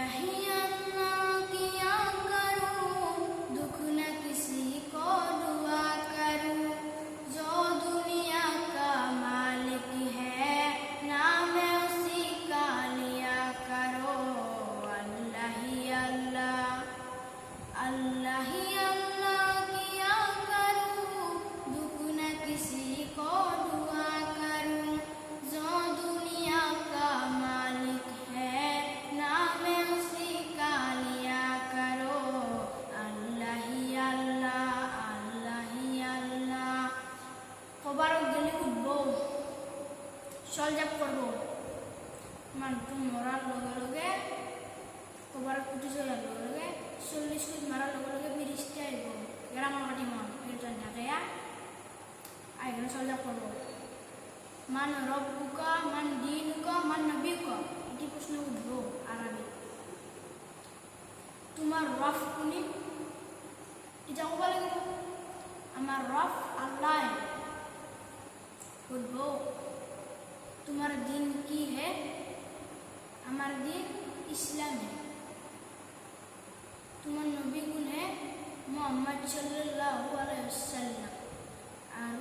ही अल्लाह किया करूं, दुख न किसी को दुआ करूं। जो दुनिया का मालिक है, नाम उसी का लिया करो। अल्लाह ही अल्लाह, अल्लाह ही अल्लाह किया करूं, दुख न किसी को दुआ करूं। जो दुनिया का मालिक है, नाम उसी का लिया करो। अल्लाह ही अल्लाह, अल्लाह ही अल्लाह। खबर गली उठबो, সলজাপ করব, মানুষ মরার লগে লগে খবর উঠে চলার লগে লগে 40 ফুট মারার লগে লগে ফিরিস্তে আইব। গ্রাম মাটি মন এটা ঢাকাইয়া আইগেন সলজাপ করব। মান রব্বুকা মান দীনুকা মান নবীকা, এটি প্রশ্ন উঠব আরবি। তোমার রব কোনি, এটা কব লাগিব। আমার রব আল্লাহ। উঠব, তোমার দিন কি है? আমার দিন ইসলাম है। তোমার নবী কোন है? মোহাম্মদ সাল্লাল্লাহু আলাইহি ওয়াসাল্লাম। আর